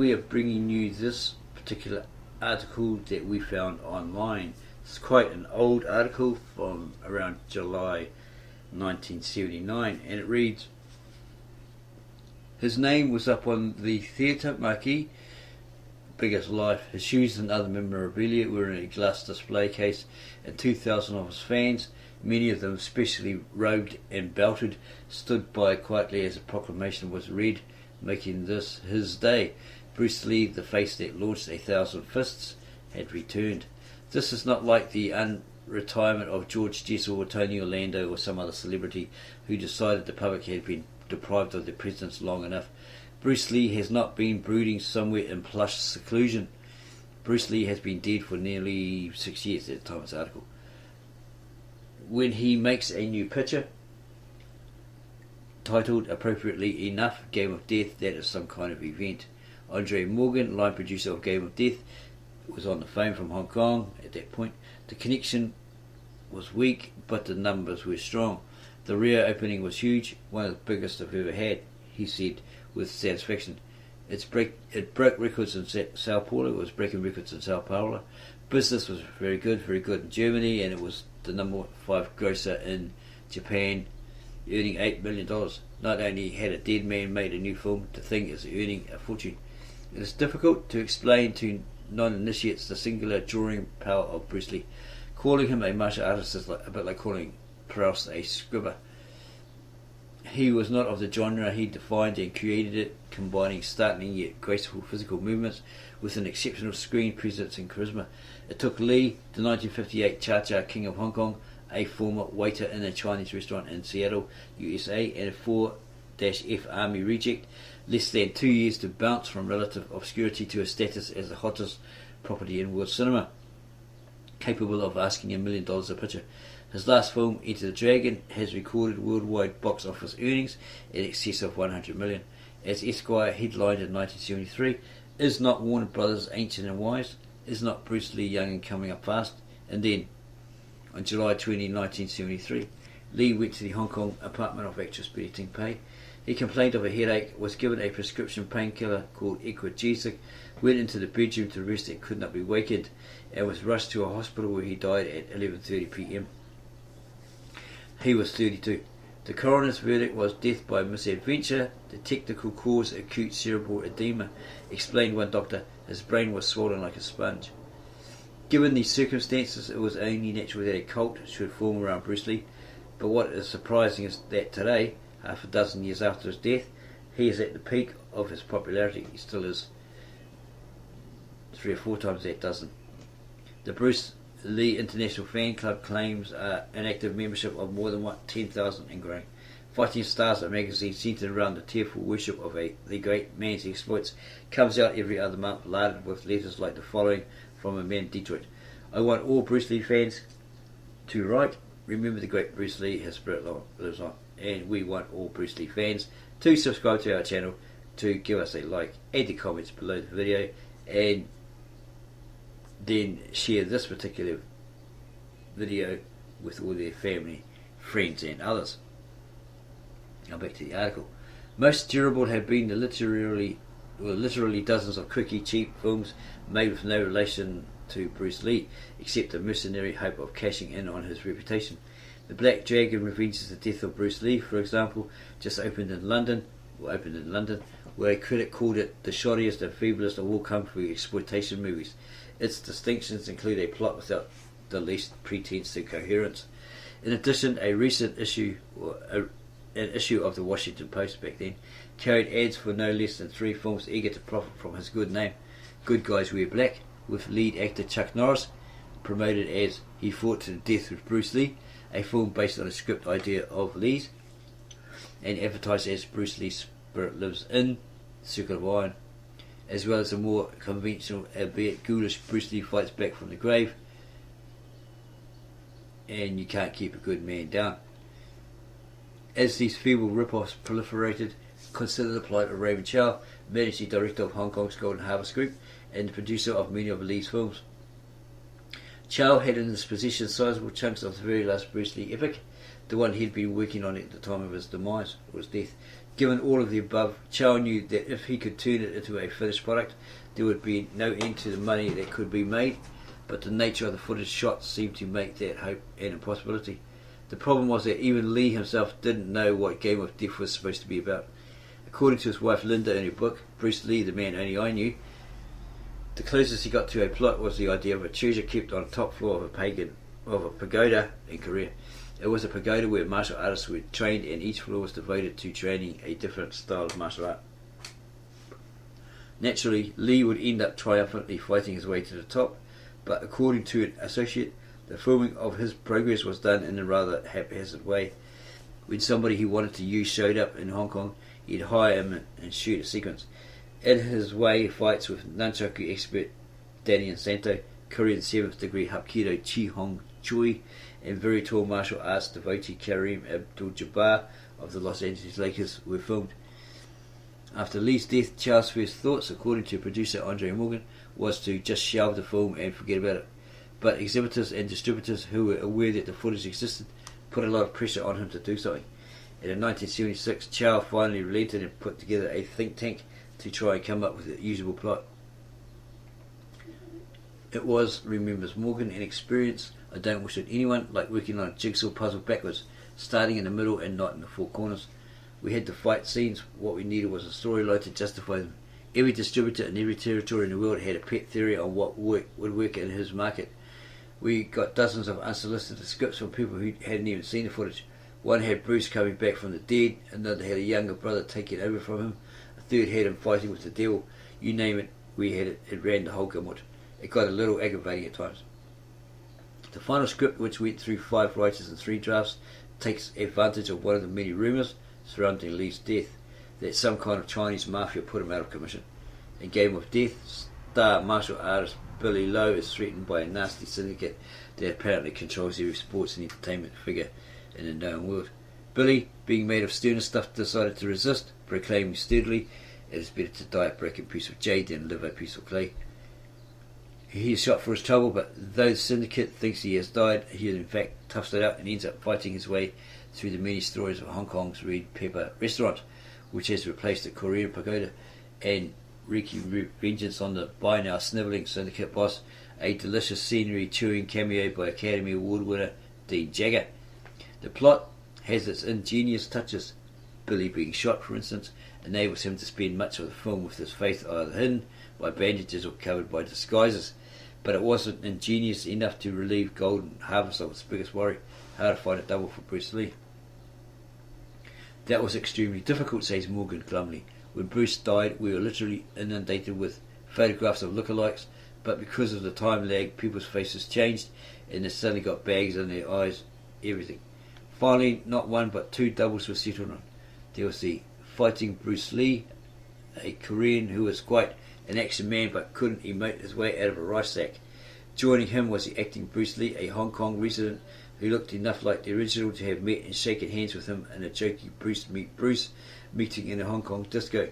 we are bringing you this particular article that we found online. It's quite an old article from around July 1979, and it reads: his name was up on the theatre marquee, big as life. His shoes and other memorabilia were in a glass display case, and 2,000 of his fans, many of them specially robed and belted, stood by quietly as a proclamation was read, making this his day. Bruce Lee, the face that launched 1,000 fists, had returned. This is not like the unretirement of George Jessel or Tony Orlando or some other celebrity who decided the public had been deprived of their presence long enough. Bruce Lee has not been brooding somewhere in plush seclusion. Bruce Lee has been dead for nearly 6 years at the time of this article. When he makes a new picture, titled appropriately enough Game of Death, that is some kind of event. Andre Morgan, line producer of Game of Death, was on the phone from Hong Kong at that point. The connection was weak, but the numbers were strong. The rare opening was huge, one of the biggest I've ever had, he said with satisfaction. It broke records in Sao Paulo. It was breaking records in Sao Paulo. Business was very good in Germany, and it was the number 5 grosser in Japan, earning $8 million. Not only had a dead man made a new film, the thing is earning a fortune. It is difficult to explain to non-initiates the singular drawing power of Bruce Lee. Calling him a martial artist is a bit like calling Proust a scribbler. He was not of the genre. He defined and created it, combining startling yet graceful physical movements with an exceptional screen presence and charisma. It took Lee, the 1958 Cha-Cha King of Hong Kong, a former waiter in a Chinese restaurant in Seattle, USA, and a 4-F Army reject, less than 2 years to bounce from relative obscurity to a status as the hottest property in world cinema, capable of asking $1 million a picture. His last film, Enter the Dragon, has recorded worldwide box office earnings in excess of $100 million. As Esquire headlined in 1973, is not Warner Brothers ancient and wise? Is not Bruce Lee young and coming up fast? And then, on July 20, 1973, Lee went to the Hong Kong apartment of actress Betty Ting Pei. He complained of a headache, was given a prescription painkiller called Equagesic, went into the bedroom to rest and could not be wakened, and was rushed to a hospital where he died at 11:30 p.m. He was 32. The coroner's verdict was death by misadventure. The technical cause, acute cerebral edema, explained one doctor. His brain was swollen like a sponge. Given these circumstances, it was only natural that a cult should form around Bruce Lee. But what is surprising is that today, half a dozen years after his death, he is at the peak of his popularity. He still is 3 or 4 times that dozen. The Bruce Lee International Fan Club claims an active membership of more than 10,000 and growing. Fighting Stars, a magazine centered around the tearful worship of the great man's exploits, comes out every other month, larded with letters like the following from a man in Detroit. I want all Bruce Lee fans to write, remember the great Bruce Lee, his spirit lives on. And we want all Bruce Lee fans to subscribe to our channel, to give us a like, add the comments below the video, and then share this particular video with all their family, friends and others. Now back to the article. Most durable have been the literally dozens of quirky, cheap films made with no relation to Bruce Lee, except the mercenary hope of cashing in on his reputation. The Black Dragon revenges the death of Bruce Lee, for example, just opened in London, where a critic called it the shoddiest and feeblest of all kung fu exploitation movies. Its distinctions include a plot without the least pretense to coherence. In addition, a recent issue, an issue of the Washington Post back then, carried ads for no less than 3 films eager to profit from his good name. Good Guys Wear Black, with lead actor Chuck Norris, promoted as He Fought to the Death with Bruce Lee, a film based on a script idea of Lee's, and advertised as Bruce Lee's Spirit Lives in, Circle of Iron, as well as a more conventional, albeit ghoulish, Bruce Lee Fights Back from the Grave, and You Can't Keep a Good Man Down. As these feeble rip-offs proliferated, consider the plight of Raymond Chow, managing director of Hong Kong's Golden Harvest Group and the producer of many of Lee's films. Chow had in his possession sizable chunks of the very last Bruce Lee epic, the one he'd been working on at the time of his demise, or his death. Given all of the above, Chow knew that if he could turn it into a finished product, there would be no end to the money that could be made, but the nature of the footage shot seemed to make that hope an impossibility. The problem was that even Lee himself didn't know what Game of Death was supposed to be about. According to his wife Linda in her book, Bruce Lee, the Man Only I Knew, the closest he got to a plot was the idea of a treasure kept on the top floor of a pagoda in Korea. It was a pagoda where martial artists were trained, and each floor was devoted to training a different style of martial art. Naturally, Lee would end up triumphantly fighting his way to the top, but according to an associate, the filming of his progress was done in a rather haphazard way. When somebody he wanted to use showed up in Hong Kong, he'd hire him and shoot a sequence. In his way, fights with nunchaku expert Danny Santo, Korean 7th degree Hapkido Chi Hong Choi, and very tall martial arts devotee Kareem Abdul-Jabbar of the Los Angeles Lakers were filmed. After Lee's death, Chow's first thoughts, according to producer Andre Morgan, was to just shelve the film and forget about it. But exhibitors and distributors who were aware that the footage existed put a lot of pressure on him to do something. And in 1976, Chow finally relented and put together a think tank to try and come up with a usable plot. It was, remembers Morgan, an experience I don't wish that anyone, like working on a jigsaw puzzle backwards, starting in the middle and not in the four corners. We had to fight scenes. What we needed was a storyline to justify them. Every distributor in every territory in the world had a pet theory on what would work in his market. We got dozens of unsolicited scripts from people who hadn't even seen the footage. One had Bruce coming back from the dead, another had a younger brother taking over from him, a third had him fighting with the devil. You name it, we had it. It ran the whole gamut. It got a little aggravating at times. The final script, which went through 5 writers and 3 drafts, takes advantage of one of the many rumours surrounding Lee's death, that some kind of Chinese mafia put him out of commission. In Game of Death, star martial artist Billy Lowe is threatened by a nasty syndicate that apparently controls every sports and entertainment figure in the known world. Billy, being made of sterner stuff, decided to resist, proclaiming sturdily, "It is better to die a broken piece of jade than live a piece of clay." He is shot for his trouble, but though the syndicate thinks he has died, he in fact toughs it out and ends up fighting his way through the many stories of Hong Kong's Red Pepper restaurant, which has replaced the Korean pagoda, and wreaking vengeance on the by now snivelling syndicate boss, a delicious scenery chewing cameo by Academy Award winner Dean Jagger. The plot has its ingenious touches. Billy being shot, for instance, enables him to spend much of the film with his face either hidden by bandages or covered by disguises, but it wasn't ingenious enough to relieve Golden Harvest of its biggest worry: how to find a double for Bruce Lee. That was extremely difficult, says Morgan glumly. When Bruce died, we were literally inundated with photographs of lookalikes, but because of the time lag, people's faces changed, and they suddenly got bags in their eyes, everything. Finally, not one but 2 doubles were settled on. There was the fighting Bruce Lee, a Korean who was quite an action man but couldn't emote his way out of a rice sack. Joining him was the acting Bruce Lee, a Hong Kong resident who looked enough like the original to have met and shaken hands with him in a jokey Bruce meet Bruce meeting in a Hong Kong disco.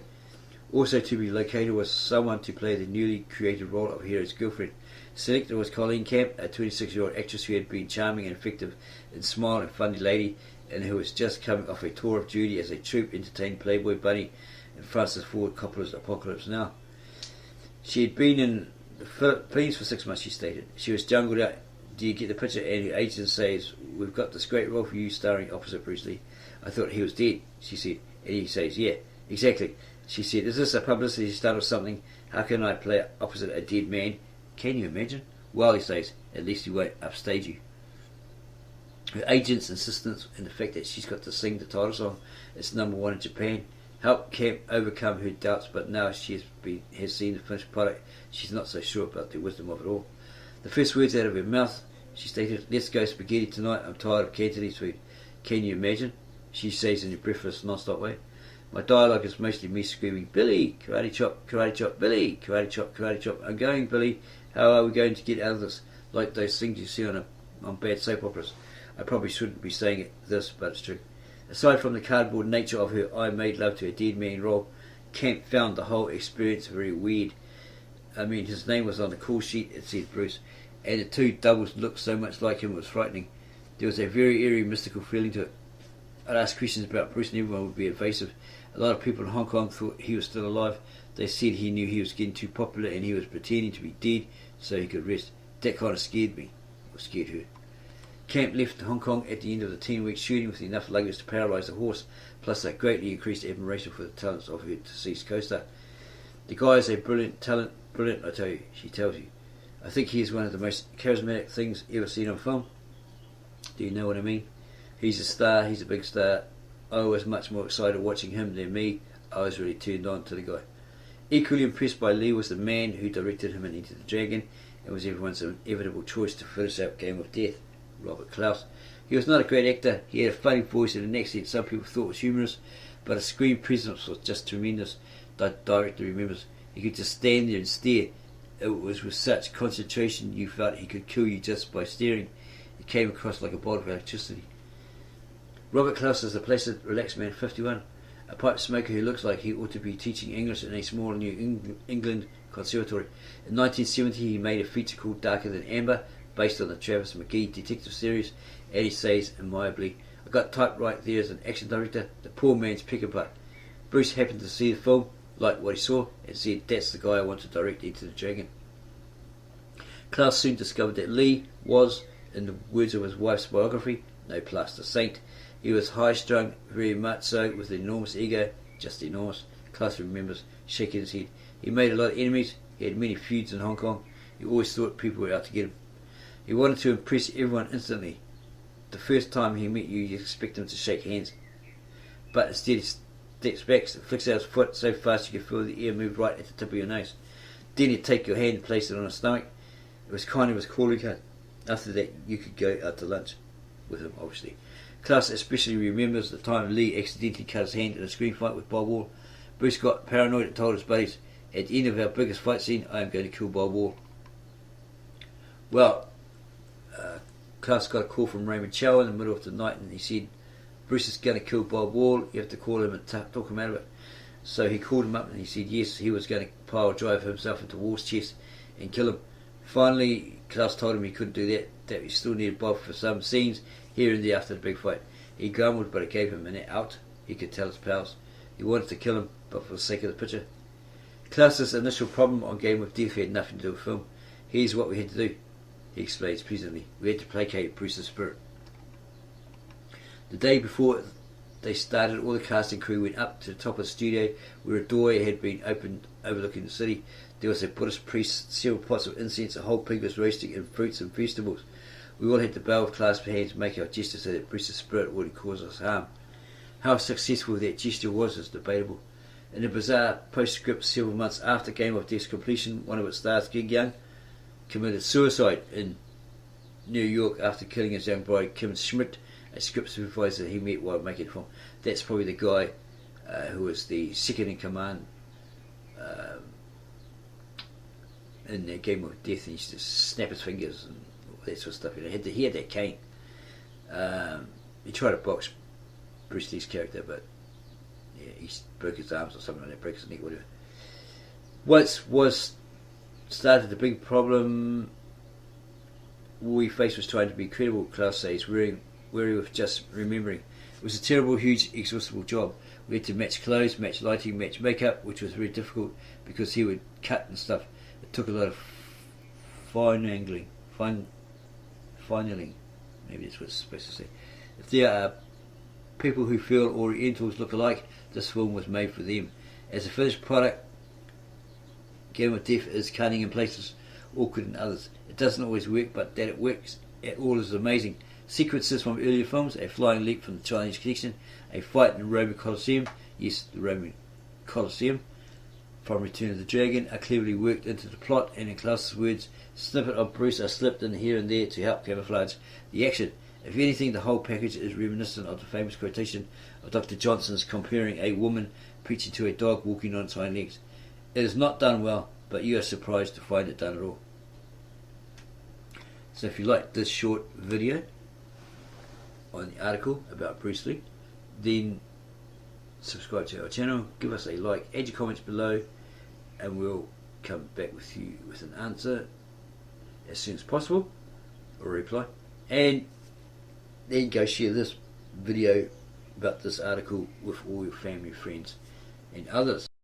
Also to be located was someone to play the newly created role of Hero's girlfriend. Selected was Colleen Camp, a 26-year-old actress who had been charming and effective in Smile and Funny Lady, and who was just coming off a tour of duty as a troupe entertaining Playboy Bunny in Francis Ford Coppola's Apocalypse Now. She had been in the Philippines for 6 months, she stated. She was jungled out. Do you get the picture? And her agent says, "We've got this great role for you starring opposite Bruce Lee." I thought he was dead, she said. And he says, "Yeah, exactly." She said, "Is this a publicity stunt or something? How can I play opposite a dead man? Can you imagine?" "Well," he says, "at least he won't upstage you." Her agent's insistence and the fact that she's got to sing the title song, it's #1 in Japan, helped Camp overcome her doubts, but now she has seen the finished product, she's not so sure about the wisdom of it all. The first words out of her mouth, she stated, "Let's go spaghetti tonight, I'm tired of Cantonese food." "Can you imagine?" she says in a breathless, non-stop way. My dialogue is mostly me screaming, "Billy, karate chop, Billy, karate chop, I'm going, Billy, how are we going to get out of this?" Like those things you see on bad soap operas. I probably shouldn't be saying this, but it's true. Aside from the cardboard nature of her I made love to a dead man role, Camp found the whole experience very weird. I mean, his name was on the call sheet, it said Bruce, and the 2 doubles looked so much like him it was frightening. There was a very eerie, mystical feeling to it. I'd ask questions about Bruce and everyone would be evasive. A lot of people in Hong Kong thought he was still alive. They said he knew he was getting too popular and he was pretending to be dead so he could rest. That kind of scared me, or scared her. Camp left Hong Kong at the end of the 10-week shooting with enough luggage to paralyse the horse, plus a greatly increased admiration for the talents of her deceased co-star. The guy is a brilliant talent, brilliant I tell you, she tells you. I think he is one of the most charismatic things ever seen on film. Do you know what I mean? He's a star, he's a big star. I was much more excited watching him than me. I was really turned on to the guy. Equally impressed by Lee was the man who directed him in Enter the Dragon and was everyone's inevitable choice to finish out Game of Death, Robert Klaus. He was not a great actor. He had a funny voice and an accent some people thought was humorous, but his screen presence was just tremendous. The director remembers. He could just stand there and stare. It was with such concentration you felt he could kill you just by staring. It came across like a bolt of electricity. Robert Klaus is a placid, relaxed man, 51, a pipe smoker who looks like he ought to be teaching English in a small New England conservatory. In 1970 he made a feature called Darker Than Amber, based on the Travis McGee detective series, and he says amiably, I got typed right there as an action director, the poor man's pick and butt. Bruce happened to see the film, liked what he saw, and said, that's the guy I want to direct Enter the Dragon. Klaus soon discovered that Lee was, in the words of his wife's biography, no plaster saint. He was high-strung, very much so, with an enormous ego, just enormous. Klaus remembers, shaking his head. He made a lot of enemies, he had many feuds in Hong Kong, he always thought people were out to get him. He wanted to impress everyone instantly. The first time he met you, you expect him to shake hands. But instead he steps back, flicks out his foot so fast you could feel the air move right at the tip of your nose. Then he'd take your hand and place it on his stomach. It was kind of his calling card. After that, you could go out to lunch with him, obviously. Klaus especially remembers the time Lee accidentally cut his hand in a screen fight with Bob Wall. Bruce got paranoid and told his buddies, at the end of our biggest fight scene, I am going to kill Bob Wall. Well, Klaus got a call from Raymond Chow in the middle of the night and he said, Bruce is going to kill Bob Wall, you have to call him and talk him out of it. So he called him up and he said yes, he was going to pile drive himself into Wall's chest and kill him. Finally, Klaus told him he couldn't do that he still needed Bob for some scenes here and there after the big fight. He grumbled, but it gave him an out. He could tell his pals. He wanted to kill him, but for the sake of the picture. Klaus's initial problem on Game of Death had nothing to do with film. Here's what we had to do, he explains pleasantly. We had to placate Bruce's spirit. The day before they started, all the cast and crew went up to the top of the studio where a doorway had been opened overlooking the city. There was a Buddhist priest, several pots of incense, a whole pig was roasting, and fruits and vegetables. We all had to bow with clasped hands to make our gesture so that Bruce's spirit wouldn't cause us harm. How successful that gesture was is debatable. In a bizarre postscript several months after Game of Death's completion, one of its stars, Gig Young, committed suicide in New York after killing his young bride, Kim Schmidt, a script supervisor he met while making the film. That's probably the guy who was the second in command in the Game of Death, and he used to snap his fingers and all that sort of stuff. He had that cane. He tried to box Bruce Lee's character, but yeah, he broke his arms or something like that, broke his neck, whatever. What started the big problem we faced was trying to be credible, Klaus says, weary of just remembering. It was a terrible, huge, exhaustible job. We had to match clothes, match lighting, match makeup, which was very difficult because he would cut and stuff. It took a lot of fineling, maybe that's what it's supposed to say. If there are people who feel Orientals look alike, this film was made for them. As a finished product, Game of Death is cunning in places, awkward in others. It doesn't always work, but that it works at all is amazing. Sequences from earlier films, a flying leap from the Chinese Connection, a fight in the Roman Colosseum, yes, the Roman Colosseum, from Return of the Dragon, are cleverly worked into the plot, and in Klaus's words, snippet of Bruce are slipped in here and there to help camouflage the action. If anything, the whole package is reminiscent of the famous quotation of Dr. Johnson's comparing a woman preaching to a dog walking on its hind legs. It is not done well, but you are surprised to find it done at all. So if you like this short video on the article about Bruce Lee, then subscribe to our channel, give us a like, add your comments below, and we'll come back with you with an answer as soon as possible, or a reply, and then go share this video about this article with all your family, friends and others.